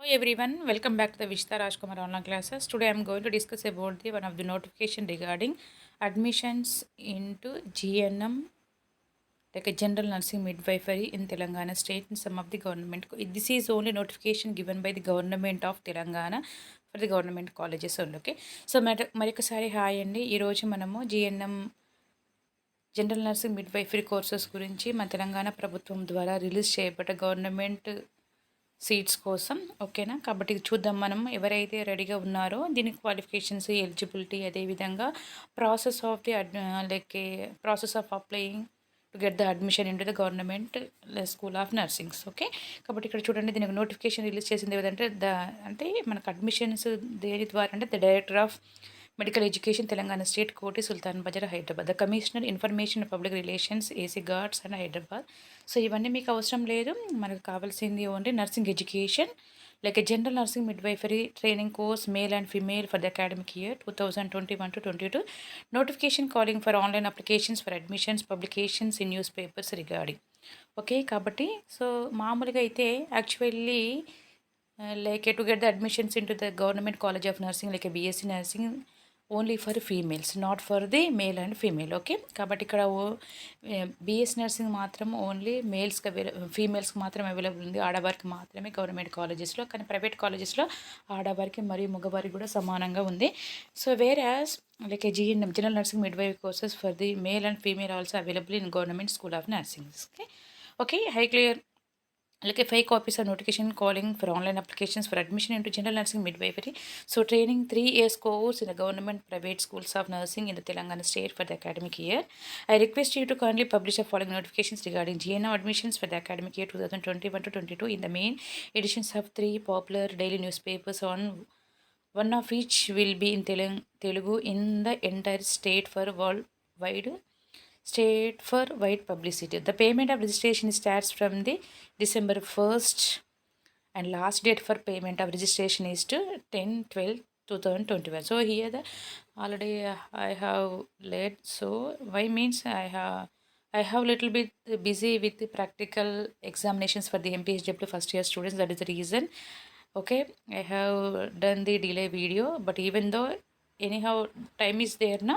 Hello everyone, welcome back to the Vishta Rajkumar online classes. Today I am going to discuss about the one of the notification regarding admissions into GNM, like a general nursing midwifery in Telangana state and some of the government. This is only notification given by the government of Telangana for the government colleges only. Okay, so మరొకసారి hi అండి. ఈరోజు మనము GNM general nursing midwifery courses గురించి మన తెలంగాణ ప్రభుత్వం ద్వారా release చేయబడ్డ government seats కోసం ఓకేనా. కాబట్టి ఇది చూద్దాం మనం ఎవరైతే రెడీగా ఉన్నారో దీని క్వాలిఫికేషన్స్, ఎలిజిబిలిటీ, అదేవిధంగా process of the like process of applying to get the admission in to the government school of nursings. Okay, కాబట్టి ఇక్కడ చూడండి దీనికి నోటిఫికేషన్ రిలీజ్ చేసింది ఏదంటే అంటే మనకు అడ్మిషన్స్ దేని ద్వారా అంటే the director of medical education Telangana state Koti Sultan Bazar Hyderabad, the commissioner information public relations AC guards and Hyderabad. So ఇవన్నీ మీకు అవసరం లేదు, మనకు కావాల్సింది only nursing education like a general nursing midwifery training course male and female for the academic year 2021-22. Notification calling for online applications for admissions publications in news papers regarding. Okay, కాబట్టి so మామూలుగా అయితే actually like to get the admissions in to the government college of nursing like BSc nursing only for females, not for the male and female. Okay, కాబట్టి ఇక్కడ BS nursing మాత్రం only మేల్స్కి ఫీమేల్స్కి మాత్రం available ఉంది, ఆడవారికి మాత్రమే government కాలేజెస్లో. కానీ private కాలేజెస్లో ఆడవారికి మరియు మగవారికి కూడా సమానంగా ఉంది. So where as like GNM general nursing midwife courses for the male and female also available in government school of nursing. Okay okay, high clear like a 5 copies of notification calling for online applications for admission into general nursing midwifery. So training 3 years course in the government private schools of nursing in the Telangana state for the academic year. I request you to kindly publish the following notifications regarding GNM admissions for the academic year 2021-22 in the main editions of 3 popular daily newspapers, on one of which will be in Telugu in the entire state for worldwide state for wide publicity. The payment of registration starts from the December 1st and last date for payment of registration is to 10/12/2021. So here the already I have late. So why means I have little bit busy with the practical examinations for the MPHW first year students. That is the reason. Okay, I have done the delay video, but even though anyhow time is there నా.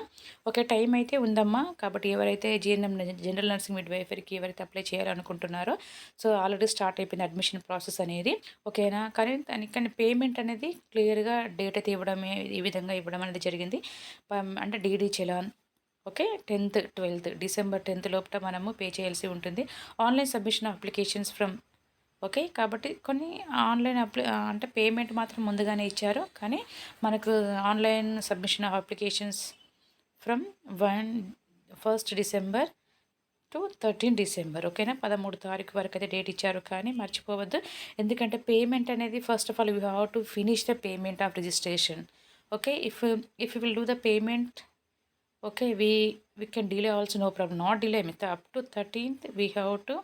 Okay, time అయితే ఉందమ్మా. కాబట్టి ఎవరైతే GNM general nursing మిడ్వైఫరీకి ఎవరైతే apply చేయాలనుకుంటున్నారో so already start అయిపోయింది admission process అనేది. ఓకేనా, కానీ పేమెంట్ అనేది క్లియర్గా డేట్ అయితే ఇవ్వడమే ఈ విధంగా ఇవ్వడం అనేది జరిగింది. అంటే DD challan. Okay, 10th 12th December 10th లోపల మనము పే చేయాల్సి ఉంటుంది. Online submission of applications from. Okay, కాబట్టి కొన్ని ఆన్లైన్ అంటే పేమెంట్ మాత్రం ముందుగానే ఇచ్చారు, కానీ మనకు online submission of applications from 1st December to 13 December. ఓకేనా, 13 తారీఖు వరకు అయితే డేట్ ఇచ్చారు, కానీ మర్చిపోవద్దు. ఎందుకంటే పేమెంట్ అనేది first of all you have to finish the payment of registration. Okay, if you will do the payment, okay, we can delay also, no problem, not delay up to 13th we have to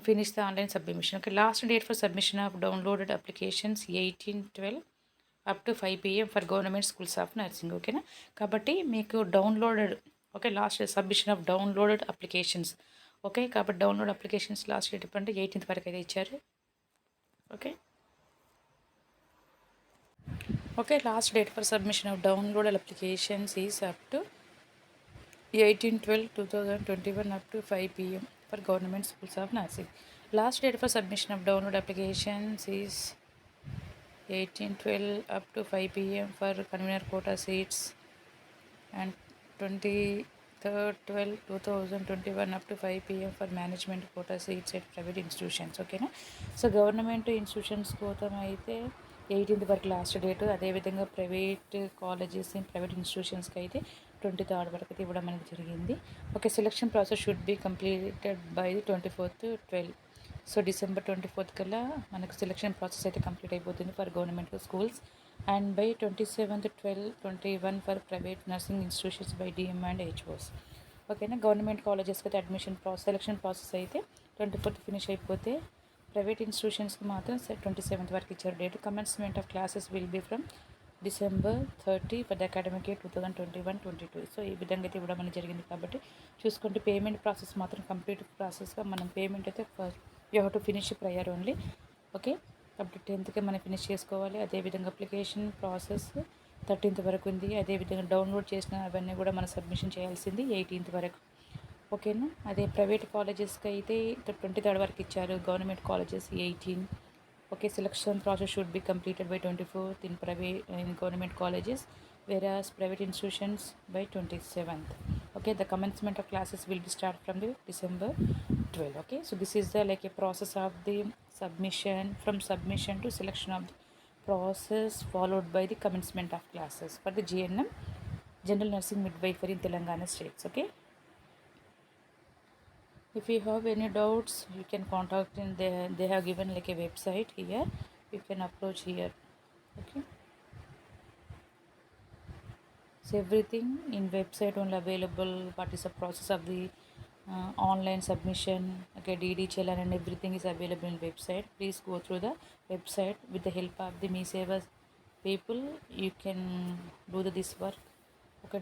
finish the online submission. Okay, last date for submission of downloaded applications 18/12 up to 5 PM for government schools of nursing. ఓకేనా, కాబట్టి మీకు downloaded. Okay, last submission of downloaded applications. Okay, కాబట్టి download applications last date అంటే 18th వరకు అయితే ఇచ్చారు. Okay okay, last date for submission of downloaded applications is up to 18/12/2021 up to 5 PM for government schools of nursing. Last date for submission of download applications is 18/12 up to 5 PM for convener quota seats, and 23/12/2021 up to 5 PM for management quota seats at private institutions. ఓకేనా, so government institutions కోసం అయితే 18th వరకు last date. అదేవిధంగా private colleges private ఇన్స్టిట్యూషన్స్కి అయితే 23rd వరకు అయితే ఇవ్వడం అనేది జరిగింది. Okay, selection process should be completed by the 24/12. So December 24th కల్లా మనకు సెలక్షన్ ప్రాసెస్ అయితే కంప్లీట్ అయిపోతుంది for government schools, and by 27/12/21 for private nursing institutions by DM and HOs. ఓకేనా, గవర్నమెంట్ కాలేజెస్కి అయితే అడ్మిషన్ సెలక్షన్ ప్రాసెస్ అయితే 24th finish అయిపోతే private ఇన్స్టిట్యూషన్స్కి మాత్రం 27th వరకు ఇచ్చారు date. Commencement of classes will be from December 30 for the academic year 2021-22. So ఈ విధంగా అయితే ఇవ్వడం అనేది జరిగింది. కాబట్టి చూసుకుంటే పేమెంట్ ప్రాసెస్ మాత్రం కంప్లీట్ ప్రాసెస్గా మనం పేమెంట్ అయితే you have to finish prior only. Okay, కాబట్టి 10థ్కే మనం ఫినిష్ చేసుకోవాలి. అదేవిధంగా అప్లికేషన్ ప్రాసెస్ 13th వరకు ఉంది. అదేవిధంగా డౌన్లోడ్ చేసిన అవన్నీ కూడా మనం సబ్మిషన్ చేయాల్సింది 18th వరకు. ఓకేనా. అదే ప్రైవేట్ కాలేజెస్కి అయితే 23rd వరకు ఇచ్చారు. Government colleges 18. Okay, selection process should be completed by 24th in government colleges, whereas private institutions by 27th. Okay, the commencement of classes will be start from the December 12. Okay, so this is the like a process of the submission, from submission to selection of the process followed by the commencement of classes for the GNM, General Nursing Midwifery in Telangana states. Okay, if you have any doubts you can contact in there. They have given like a website here, you can approach here. Okay, so everything in website only available. What is the process of the online submission, okay, DD challan and everything is available in website. Please go through the website. With the help of the Me Seva people you can do this work. Okay,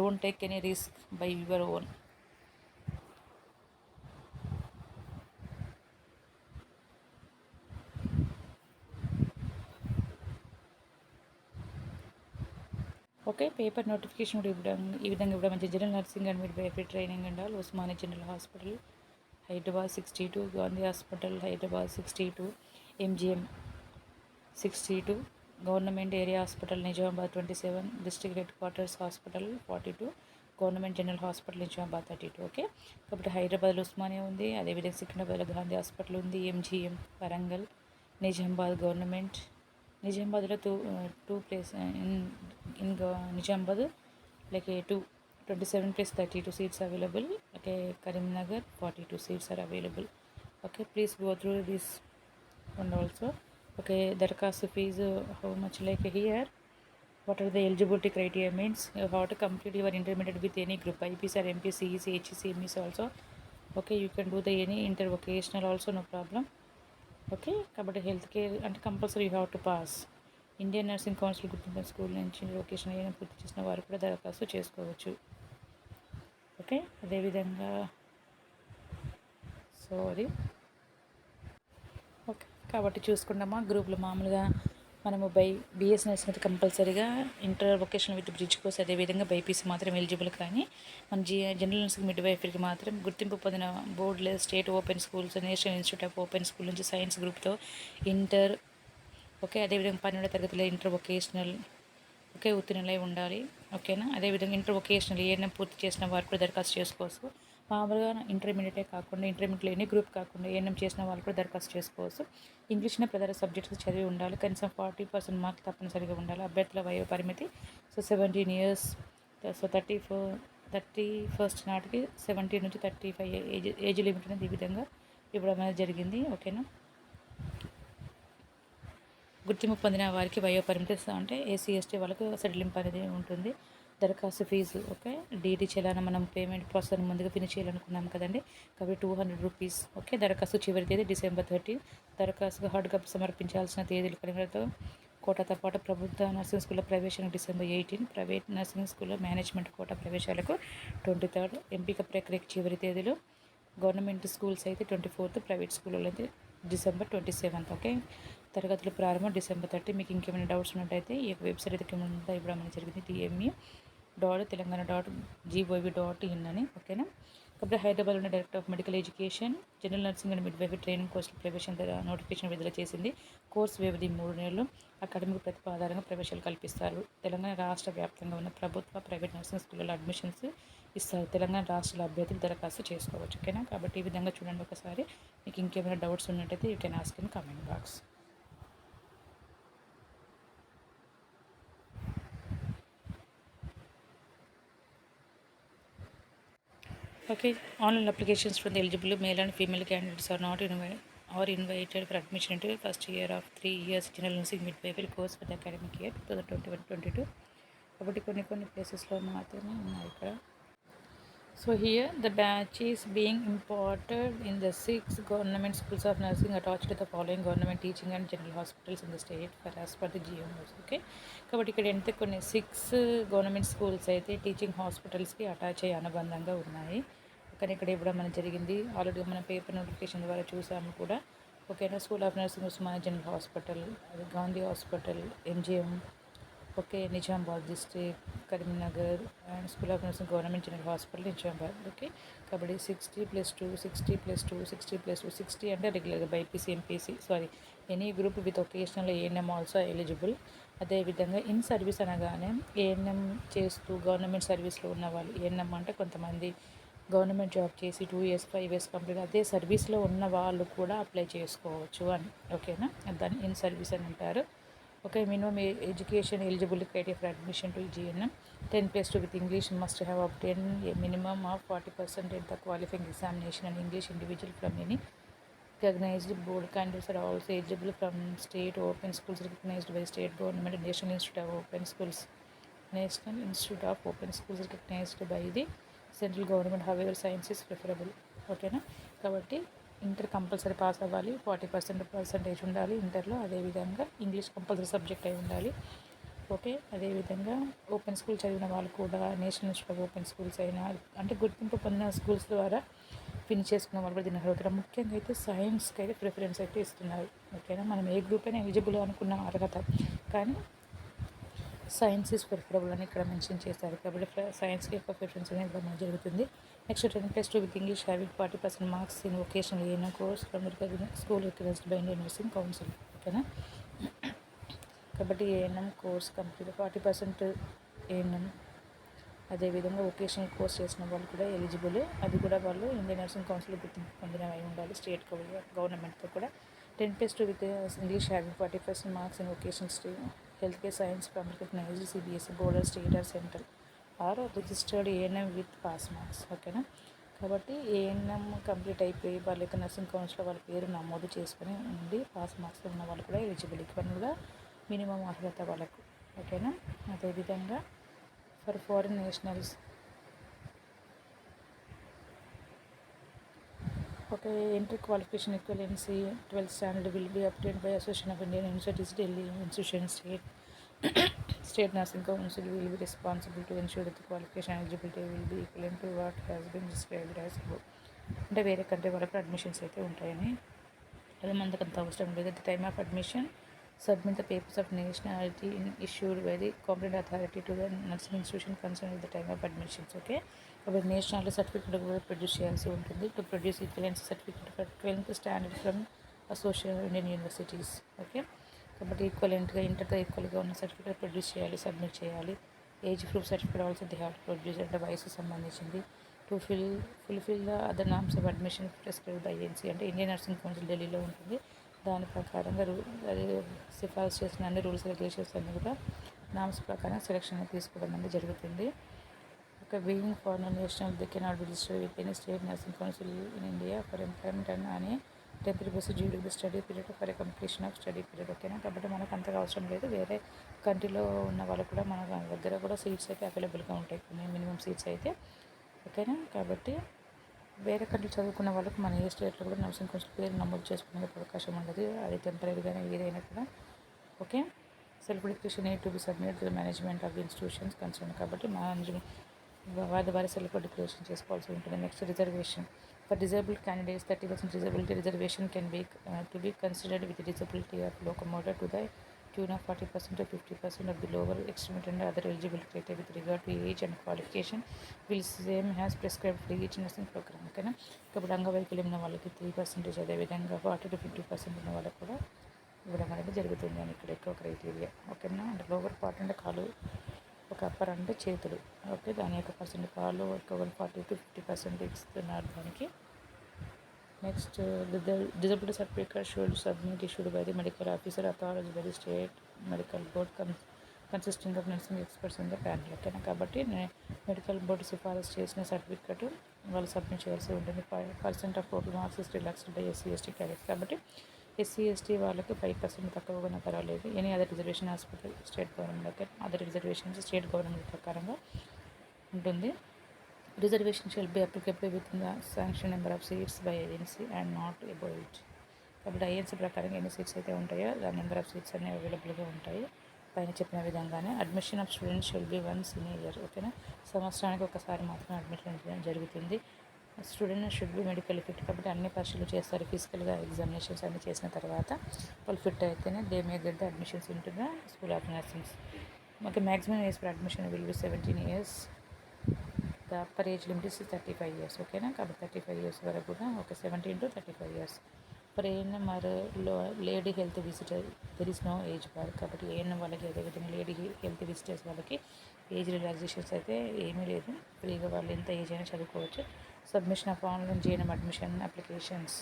don't take any risk by your own. Okay, paper notification కూడా ఈ విధంగా ఇవ్వడం మంచి. General nursing and midwifery training and all, Osmania general hospital Hyderabad 62, Gandhi hospital Hyderabad 62, MGM 62, government area hospital Nizamabad 27, district head quarters hospital 42, government general hospital Nizamabad 32. Okay, కాబట్టి హైదరాబాద్లో ఉస్మానియా ఉంది. అదేవిధంగా సికింద్రాబాద్లో గాంధీ హాస్పిటల్ ఉంది. MGM Warangal, Nizamabad government. నిజామాబాద్లో two place in Nizamabad, like 27 plus 32 seats available. Okay, Karimnagar 42 seats are available. Okay, please go through this one also. Okay, darkhast fees, how much, like here what are the eligibility criteria means you have to complete your intermediate with any group, IPs or MPs, CEC, HEC, MES also. Okay, you can do the any intervocational also, no problem. Okay, కాబట్టి health care అంటే compulsory you have to pass. Indian nursing council గుర్తించిన school నుంచి location ఏదైనా పూర్తి చేసిన వారు కూడా దరఖాస్తు చేసుకోవచ్చు. ఓకే, అదేవిధంగా సారీ ఓకే, కాబట్టి చూసుకున్నామా గ్రూప్లో మామూలుగా మనము BS నర్సింగ్ అయితే కంపల్సరీగా inter vocational with bridge course, అదేవిధంగా బైపీసీ మాత్రం ఎలిజిబుల్. కానీ మన జనరల్ నర్సింగ్ మిడ్వైఫరీకి మాత్రం గుర్తింపు పొందిన బోర్డులో state open schools, national institute of open school నుంచి సైన్స్ గ్రూప్తో ఇంటర్, ఓకే, అదేవిధంగా 12వ తరగతిలో ఇంటర్ వొకేషనల్, ఓకే, ఉత్తీర్ణులై ఉండాలి. ఓకేనా, అదేవిధంగా ఇంటర్ వొకేషనల్ ఏఎన్ఎం పూర్తి చేసిన వారు కూడా దరఖాస్తు చేసుకోవచ్చు. మామూలుగా ఇంటర్మీడియటే కాకుండా, ఇంటర్మీడియట్లో ఎనీ గ్రూప్ కాకుండా ఏఎన్ఎం చేసిన వాళ్ళు కూడా దరఖాస్తు చేసుకోవచ్చు. ఇంగ్లీష్నే ప్రధాన సబ్జెక్ట్స్ చదివి ఉండాలి. కనీసం 40% మార్క్ తప్పనిసరిగా ఉండాలి. అభ్యర్థుల వయో పరిమితి 17 years. సో 31st నాటికి 17 నుంచి 35 ఏజ్ లిమిట్ అనేది ఈ విధంగా ఇవ్వడం అనేది జరిగింది. ఓకేనా, గుర్తింపు పొందిన వారికి వయో పరిమితి అంటే SC ST వాళ్ళకు సెటిలింపు అనేది ఉంటుంది. దరఖాస్తు ఫీజు, ఓకే, DD చలానా మనం పేమెంట్ ప్రాసెస్ ముందుగా ఫినిష్ చేయాలనుకున్నాం కదండి, కాబట్టి 200 రూపీస్. ఓకే, దరఖాస్తు చివరి తేదీ December 13. దరఖాస్తుగా హార్డ్ కాపీ సమర్పించాల్సిన తేదీలు పరిగణతో కోటాతో పాటు ప్రభుత్వ నర్సింగ్ స్కూల్లో ప్రవేశానికి December 18, ప్రైవేట్ నర్సింగ్ స్కూల్లో మేనేజ్మెంట్ కోటా ప్రవేశాలకు 23rd, ఎంపిక ప్రక్రియకు చివరి తేదీలు గవర్నమెంట్ స్కూల్స్ అయితే 24th, ప్రైవేట్ స్కూల్లో అయితే December 27th. ఓకే, తరగతులు ప్రారంభం December 30. మీకు ఇంకేమైనా డౌట్స్ ఉన్నట్టయితే ఈ యొక్క వెబ్సైట్ అయితే కింద ఇవ్వడం అనేది జరిగింది, tme.telangana.gov.in అని. ఓకేనా, కాబట్టి హైదరాబాద్లోని director of medical education general nursing and midwifery training కోర్సుల ప్రవేశం నోటిఫికేషన్ విడుదల చేసింది. కోర్సు వ్యవధి 3 నెలలు. అకాడమిక్ ప్రతిభ ఆధారంగా ప్రవేశాలు కల్పిస్తారు. తెలంగాణ రాష్ట్ర వ్యాప్తంగా ఉన్న ప్రభుత్వ, ప్రైవేట్ నర్సింగ్ స్కూళ్ళలో అడ్మిషన్స్ ఇస్తారు. తెలంగాణ రాష్ట్రాల అభ్యర్థులు దరఖాస్తు చేసుకోవచ్చు. ఓకేనా, కాబట్టి ఈ విధంగా చూడండి ఒకసారి. మీకు ఇంకేమైనా డౌట్స్ ఉన్నట్టయితే you can ask in comment box. Okay, online applications from the eligible male and female candidates are not invited for admission into first year of 3 years general nursing midwifery course for the academic year 2021-22. కాబట్టి కొన్ని ప్లేసెస్లో మాత్రమే ఉన్నాయి ఇక్కడ. So here the batch is being imparted in the 6 government schools of nursing attached to the following government teaching and general hospitals in the state for as per the GMOs. Okay, కాబట్టి ఇక్కడ ఎంత కొన్ని 6 government schools అయితే teaching హాస్పిటల్స్కి attach అయ్యి అనుబంధంగా ఉన్నాయి. కానీ ఇక్కడ ఇవ్వడం అనేది జరిగింది. ఆల్రెడీ మనం పేపర్ నోటిఫికేషన్ ద్వారా చూసాము కూడా. ఓకేనా. School of nursing Osmania general hospital, అది Gandhi hospital, MGM, okay, Nizamabad district, Karimnagar, and school of nursing government general hospital Nizamabad. Okay, కాబట్టి 60+2, 60+2, 60+2, 60 అంటే రెగ్యులర్గా BiPC, MPC, sorry, any group with vocational ANM also eligible. అదేవిధంగా ఇన్ సర్వీస్ అనగానే ఏఎన్ఎం చేస్తూ గవర్నమెంట్ సర్వీస్లో ఉన్న వాళ్ళు, ఏఎన్ఎం అంటే కొంతమంది గవర్నమెంట్ జాబ్ చేసి 2 years 5 years కంప్లీట్ అదే సర్వీస్లో ఉన్న వాళ్ళు కూడా అప్లై చేసుకోవచ్చు అని. ఓకేనా, దాన్ని ఇన్ సర్వీస్ అని అంటారు. Okay, minimum education eligibility criteria for admission to GNM 10+2 with English must have obtained a minimum of 40% at the qualifying examination and English individual from any recognized board. Candidates are also eligible from state open schools recognized by state government and National Institute of Open Schools. National Institute of Open Schools recognized by the central government. However, science is preferable. ఓకేనా, కాబట్టి inter compulsory pass అవ్వాలి, 40% ఉండాలి ఇంటర్లో. అదేవిధంగా English compulsory subject అయి ఉండాలి. Okay, అదేవిధంగా open school చదివిన వాళ్ళు కూడా national institute of open schools అయినా అంటే గుర్తింపు పొందిన స్కూల్స్ ద్వారా ఫినిష్ చేసుకున్న వాళ్ళు కూడా దీన్ని అర్హత. ముఖ్యంగా అయితే సైన్స్కి అయితే ప్రిఫరెన్స్ అయితే ఇస్తున్నారు. ఓకేనా, మనం ఏ గ్రూప్ అయినా ఎలిజిబుల్ అనుకున్న అర్హత, కానీ సైన్స్ ఈజ్ ప్రిఫరబుల్ అని ఇక్కడ మెన్షన్ చేస్తారు. కాబట్టి సైన్స్కి ఎక్కువ ప్రిఫరెన్స్ అనేది ఇవ్వడం జరుగుతుంది. Next 10+2 with English having 40% marks in vocational A&M course from school recognized by Indian Nursing Council. ఓకేనా, కాబట్టి ఏఎన్ఎం కోర్స్ కంప్లీట్ 40% ఏఎన్ఎం, అదేవిధంగా వొకేషనల్ కోర్స్ చేసిన వాళ్ళు కూడా ఎలిజిబుల్. అది కూడా వాళ్ళు ఇండియన్ నర్సింగ్ కౌన్సిల్ గుర్తింపు పొందినవి ఉండాలి, స్టేట్ గవర్నమెంట్తో కూడా. 10+2 with English having 40% marks in vocational stream, healthcare science from recognized CBSE board or state or central or registered ANM with pass marks. ఓకేనా, కాబట్టి ఏఎన్ఎం కంప్లీట్ అయిపోయి వాళ్ళ యొక్క నర్సింగ్ కౌన్సిల్లో వాళ్ళ పేరు నమోదు చేసుకుని ఉండి పాస్ మార్క్స్ ఉన్న వాళ్ళు కూడా ఎలిజిబుల్. ఇవన్నీ మినిమం అర్హత వాళ్ళకు. ఓకేనా, అదేవిధంగా for foreign nationals, okay, entry qualification equivalency 12th standard will be obtained by Association of Indian Universities, Delhi Institution, State Nursing Council will be responsible to ensure that the qualification eligibility will be equivalent to what has been described as above. అంటే వేరే country వరకు admissions అయితే ఉంటాయని, అది మనకు అంత అవసరం లేదు. At the time of admission, submit the papers of nationality issued by the competent authority to the nursing institution concerned at the time of admissions. Okay, కాబట్టి నేషనాలిటీ సర్టిఫికేట్ కూడా ప్రొడ్యూస్ చేయాల్సి ఉంటుంది. To produce equivalency certificate for 12th standard from association of Indian universities. Okay, కాబట్టి ఈక్వలెంట్గా ఇంటర్తో ఈక్వల్గా ఉన్న certificate produce చేయాలి, submit చేయాలి. Age proof certificate also they have to produce, అంటే వయసుకు సంబంధించింది. To fulfil the other norms of admission prescribed by INC, అంటే Indian nursing council ఢిల్లీలో ఉంటుంది. దాని ప్రకారంగా అది సిఫార్సు చేసిన అన్ని రూల్స్ రెగ్యులేషన్స్ అన్నీ కూడా నామ్స్ ప్రకారం సెలక్షన్ తీసుకోవడం అనేది జరుగుతుంది. ఒక being foreign national they cannot be registered with any state nursing council in India for employment and అనే temporary basis due to the study period for completion of study period. ఓకేనా, కాబట్టి మనకు అంతగా అవసరం లేదు. వేరే కంట్రీలో ఉన్న వాళ్ళు కూడా మన దగ్గర కూడా సీట్స్ అయితే అవైలబుల్గా ఉంటాయి, కొన్ని మినిమం సీట్స్ అయితే. ఓకేనా, కాబట్టి వేరే కంట్రీ చదువుకున్న వాళ్ళకి మన ఏ స్టేట్లో కూడా నర్సింగ్ కౌన్సిల్ పేరు నమోదు చేసుకునేందుకు అవకాశం ఉండదు, అది టెంపరీగానే ఏదైనా కూడా. Okay, self declaration need to be submit to the management of the institutions concern, కాబట్టి మేనేజ్మెంట్ వారి సెల్ఫ్ డిక్లరేషన్ చేసుకోవాల్సి ఉంటుంది. Next reservation for disabled candidates 30% disability reservation can be to be considered with disability of locomotor to the tune of 40% or 50% of the lower extremity and other eligibility criteria with regard to age and qualification will same as prescribed for each nursing program. ఓకేనా, ఇప్పుడు అంగవైకల్యం ఉన్న వాళ్ళకి 3%, అదేవిధంగా 40 to 50% ఉన్న వాళ్ళకి కూడా ఇవ్వడం అనేది జరుగుతుంది అని ఇక్కడ ఎక్కువ క్రైటీరియా. ఓకేనా, అంటే లోవర్ పార్ట్ అంటే కాలు, ఒక అప్పర్ అంటే చేతులు. ఓకే, దాని యొక్క పర్సెంట్ కాలు ఒక 40 to 50% ఇస్తున్నారు దానికి. Next disability certificate should submit issued by the medical officer authorised by the state medical board consisting of nursing experts in the panel. ఓకేనా, కాబట్టి మెడికల్ బోర్డు సిఫారసు చేసిన సర్టిఫికేట్ వాళ్ళు సబ్మిట్ చేయాల్సి ఉంటుంది. 5% of total marks is relaxed by SC/ST cadets, కాబట్టి SC/ST వాళ్ళకి 5% తక్కువ కూడా పర్వాలేదు. Any other reservation hospital state government, other reservations state government ప్రకారంగా ఉంటుంది. Reservation shall be applicable with the sanction number of seats by agency and not above it. కాబట్టి INC ప్రకారం ఎన్ని సీట్స్ అయితే ఉంటాయో దాని నెంబర్ ఆఫ్ సీట్స్ అన్నీ అవైలబుల్గా ఉంటాయి పైన చెప్పిన విధంగానే. Admission of students shall be once in a year. ఓకేనా, సంవత్సరానికి ఒకసారి మాత్రమే అడ్మిషన్ జరుగుతుంది. Student should be medical fit, కాబట్టి అన్ని పరీక్షలు చేస్తారు, ఫిజికల్గా ఎగ్జామినేషన్స్ అన్నీ చేసిన తర్వాత వాళ్ళు ఫిట్ అయితేనే they may get the admissions in to the school of nursings. Okay, maximum age for admission will be 17 years. The upper age limit is 35 years. ఓకేనా, కాబట్టి 35 years వరకు కూడా okay, 17 to 35 years. For ANM or lady health visitor there is no age bar, కాబట్టి ANM వాళ్ళకి అదేవిధంగా lady health visitors వాళ్ళకి age relaxations అయితే ఏమీ లేదు, ఫ్రీగా వాళ్ళు ఎంత ఏజ్ అయినా చదువుకోవచ్చు. Submission of online GNM admission applications.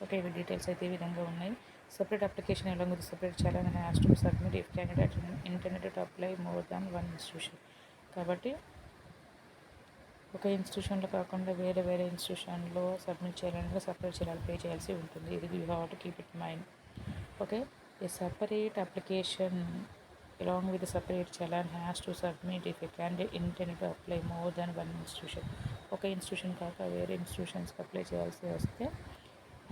Okay, ఇవి డీటెయిల్స్ అయితే ఈ విధంగా ఉన్నాయి. Separate application along with separate challan has to submit if candidate intended to apply more than one institution. కాబట్టి ఒక ఇన్స్టిట్యూషన్లో కాకుండా వేరే వేరే ఇన్స్టిట్యూషన్లో సబ్మిట్ చేయాలంటే సపరేట్ చేయాలి, పే చేయాల్సి ఉంటుంది. ఇది you have to keep it mind. Okay, A separate application along with the separate challan has to submit if a candidate intended to apply more than one institution. ఒక institution కాక వేరే ఇన్స్టిట్యూషన్స్కి apply చేయాల్సి వస్తే,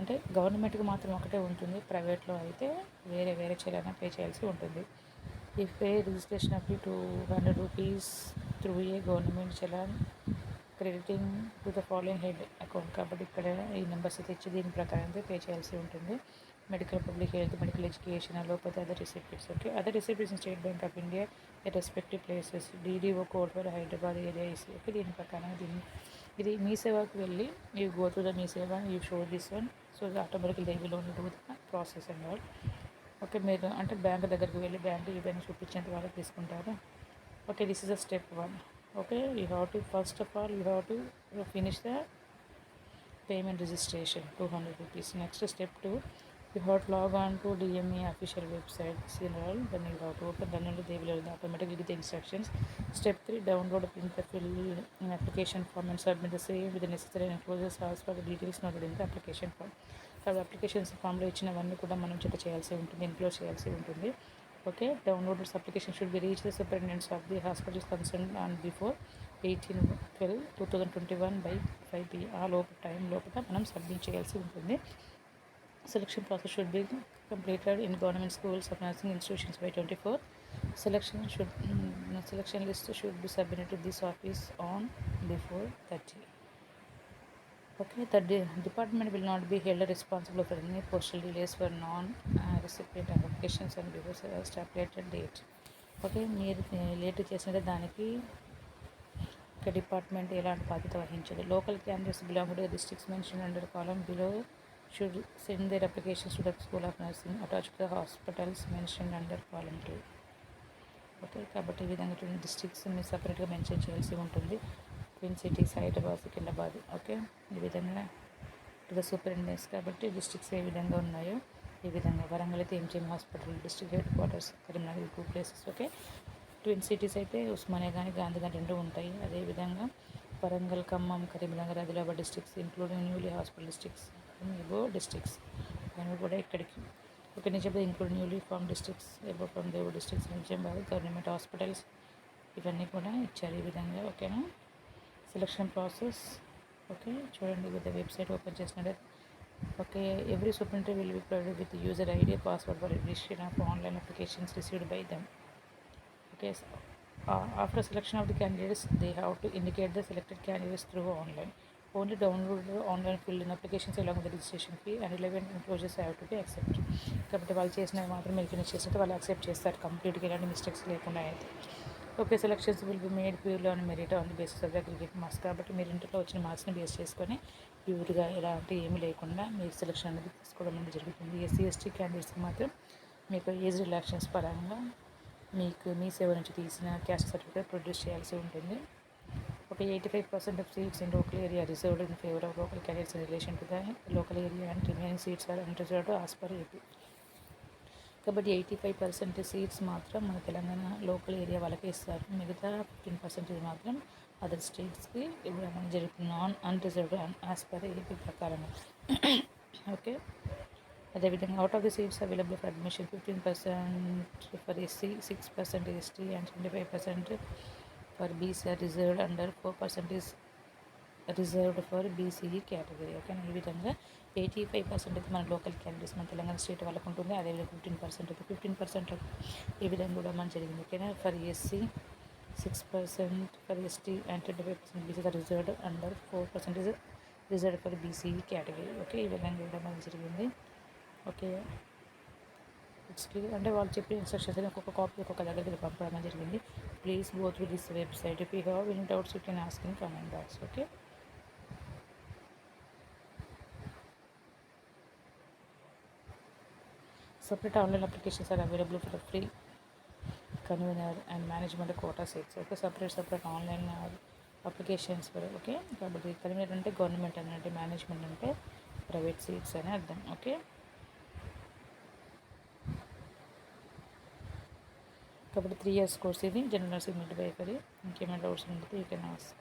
అంటే గవర్నమెంట్కి మాత్రం ఒకటే ఉంటుంది, ప్రైవేట్లో అయితే వేరే వేరే చలానా పే చేయాల్సి ఉంటుంది. If pay registration up to 200 rupees through a government challan crediting to the following head account, కాబట్టి ఇక్కడ ఈ నెంబర్స్ అయితే ఇచ్చి దీని ప్రకారం అయితే పే చేయాల్సి ఉంటుంది. Medical public health, medical education, లేకపోతే other receipts. Okay, other receipts in state bank of India at respective places, DDO code for Hyderabad area EC. Okay, దీని ప్రకారం ఇది మీ సేవకు వెళ్ళి you go to the Mee Seva, you show this one, so automatically they will only do the process and all. Okay, మీరు అంటే bank దగ్గరికి వెళ్ళి బ్యాంక్ ఇవన్నీ చూపించేంత వాళ్ళకి తీసుకుంటారు. Okay, this is a step 1. Okay, you have to first of all you have to finish the payment registration 200 rupees. Next step 2, you have to log on to DME official website, then you have to open, then only they will automatically give the instructions. Step 3, download print the fill in application form and submit the same with the necessary enclosures as per the details noted in the application form. కాబట్టి applications ఫామ్లో ఇచ్చినవన్నీ కూడా మనం చెత్త చేయాల్సి ఉంటుంది, enclose చేయాల్సి ఉంటుంది. Okay, downloaded application should be reach the superintendents of the hospitals concern on before 18/12/2021 by 5 PM. ఆ టైం లోపల మనం సబ్మిట్ చేయాల్సి ఉంటుంది. Selection process should be completed in government schools of nursing institutions by 24. Selection list should be submitted to this office on before 30. Okay, the department will not be held responsible for any postal delays for non-recipient applications and before stipulated date. Okay, మీరు late చేసినట్టే దానికి ఒక department ఎలాంటి బాధ్యత వహించదు. Local candidates belong to the districts mention under column below should send their applications to the school of nursing attached to the hospitals mention under column 2. Okay, కాబట్టి ఈ విధంగా డిస్ట్రిక్ట్స్ మీరు సపరేట్గా మెన్షన్ చేయాల్సి ఉంటుంది. Twin cities Hyderabad, Secunderabad. Okay, ఈ విధంగా to the superintendents, కాబట్టి డిస్ట్రిక్ట్స్ ఏ విధంగా ఉన్నాయో ఈ విధంగా. వరంగల్ అయితే MGM hospital district head quarters, Karimnagar 2 places. Okay, twin cities అయితే ఉస్మానియా కానీ గాంధీ కానీ 2 ఉంటాయి. అదేవిధంగా Warangal, Khammam, Karimnagar, Adilabad districts including newly hospital districts, ఇవో డిస్ట్రిక్ట్స్ అవి కూడా ఇక్కడికి. Okay, Nizamabad include newly form districts, ఎబో ఫ్రమ్ దేవ్ డిస్ట్రిక్ట్స్, నిజామాబాద్ గవర్నమెంట్ హాస్పిటల్స్ ఇవన్నీ కూడా ఇచ్చారు ఈ విధంగా. ఓకేనా, సెలక్షన్ ప్రాసెస్. ఓకే, చూడండి విత్ వెబ్సైట్ ఓపెన్ చేసినట్టు. Okay, every superintendent will be provided with user ID password for registration of online applications received by them. Okay, after selection of the candidates they have to indicate the selected candidates through online. Only download online filled in applications along with the registration fee and relevant enclosures have to be accepted. కాబట్టి వాళ్ళు చేసినవి మాత్రం మీరు finish చేసినట్టు వాళ్ళు accept చేస్తారు కంప్లీట్గా, ఎలాంటి మిస్టేక్స్ లేకుండా అయితే. Okay, selections will be made purely on merit on the basis of the aggregate marks, కాబట్టి మీరు ఇంటర్లో వచ్చిన మార్క్స్ని బేస్ చేసుకొని ప్యూర్గా ఎలాంటి ఏమీ లేకుండా మీరు సెలక్షన్ అనేది తీసుకోవడం అనేది జరుగుతుంది. ఎస్సీ ఎస్టీ క్యాండిడేట్స్కి మాత్రం మీకు ఏజ్ రిలాక్షన్స్ పరంగా మీకు మీ సేవ నుంచి తీసిన క్యాస్ట్ సర్టిఫికేట్ ప్రొడ్యూస్ చేయాల్సి ఉంటుంది. ఒక 85% of seats in local area reserved in favour of local candidates in relation to the local area and remaining seats are unreserved as per AP. కాబట్టి 85% సీట్స్ మాత్రం మన తెలంగాణ లోకల్ ఏరియా వాళ్ళకి ఇస్తారు, మిగతా 15% మాత్రం అదర్ స్టేట్స్కి ఇవ్వడం జరుగుతుంది, non unreserved as per AP ప్రకారం. ఓకే, అదేవిధంగా out of the seats available for admission 15% for SC, 6% ST and 25% for BC are reserved under 4% is reserved for BCE category. ఓకేనా, ఈ విధంగా 85% అయితే మన లోకల్ క్యాండిడేట్స్ మన తెలంగాణ స్టేట్ వాళ్ళకు ఉంటుంది. అదేవిధంగా 15% అయితే 15% ఈ విధంగా కూడా మన జరిగింది. ఓకేనా, for SC 6% for ST and 25% BC that reserved under 4% is reserved for BC category. Okay, ఈ విధంగా ఇవ్వడం అనేది జరిగింది. Okay, it's clear. అంటే వాళ్ళు చెప్పిన ఇన్స్ట్రక్షన్స్ ఒక్కొక్క కాపీ ఒక్కొక్క దగ్గరికి పంపడం జరిగింది. Please go through this website. If you have any doubts you can ask in comment box. Okay, separate online applications are available for the free convener and management quota seats. Okay, separate online applications for. Okay, కాబట్టి convener అంటే government అని, అంటే management అంటే private seats అని అర్థం. Okay, కాబట్టి 3 years course ఇది, general nursing mid వైఫరీ. ఇంకేమైనా డౌట్స్ ఉంటే యూ కెన్ ఆస్క్.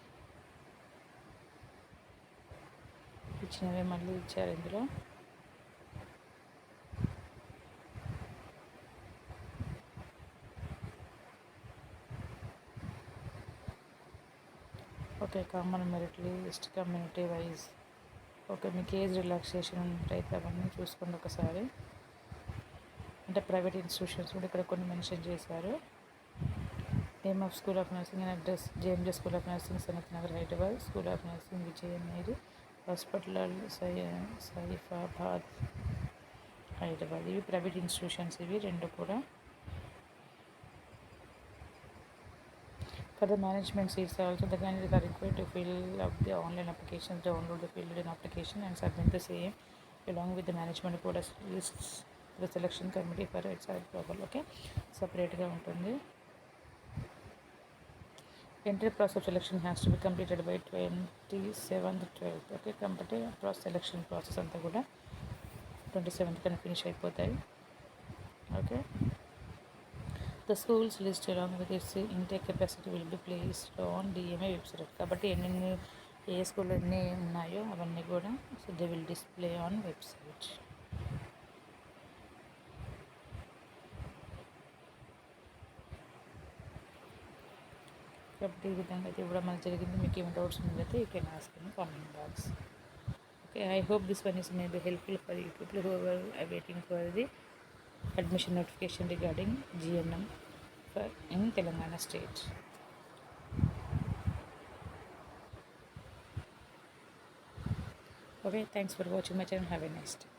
ఇచ్చినవే మళ్ళీ ఇచ్చారు ఇందులో. Okay, common merit list, community wise. Okay, మీకు ఏజ్ రిలాక్సేషన్ ఉంటైతే అవన్నీ చూసుకోండి ఒకసారి. అంటే ప్రైవేట్ ఇన్స్టిట్యూషన్స్ కూడా ఇక్కడ కొన్ని మెన్షన్ చేశారు. Name of school of nursing and address JMJ school of nursing, Sanath Nagar, Hyderabad. School of nursing Vijaya Mary hospital, Saifabad, Hyderabad. ఇవి ప్రైవేట్ ఇన్స్టిట్యూషన్స్, ఇవి రెండు కూడా. For the management seats also, the candidates are required to fill up the online applications, download the filled in application and submit the same along with the management quota lists to the selection committee for its approval. Okay, separately ఉంటుంది. Entry process of selection has to be completed by 27/12. Okay, కాబట్టి selection process అంతా కూడా 27th కన్నా finish అయిపోతాయి. Okay, the schools list along with its intake capacity will be placed on DMA website. కాబట్టి ఎన్ని ఏ స్కూల్లో ఎన్ని ఉన్నాయో అవన్నీ కూడా so they will display on website. కాబట్టి ఈ విధంగా అయితే ఇవ్వడం మనకు జరిగింది. మీకు ఏమైనా డౌట్స్ ఉన్నదైతే you can ask in comment box. Okay, I hope this one is maybe helpful for you people who are waiting for the admission notification regarding GNM in Telangana state. Okay, thanks for watching my channel. Have a nice day.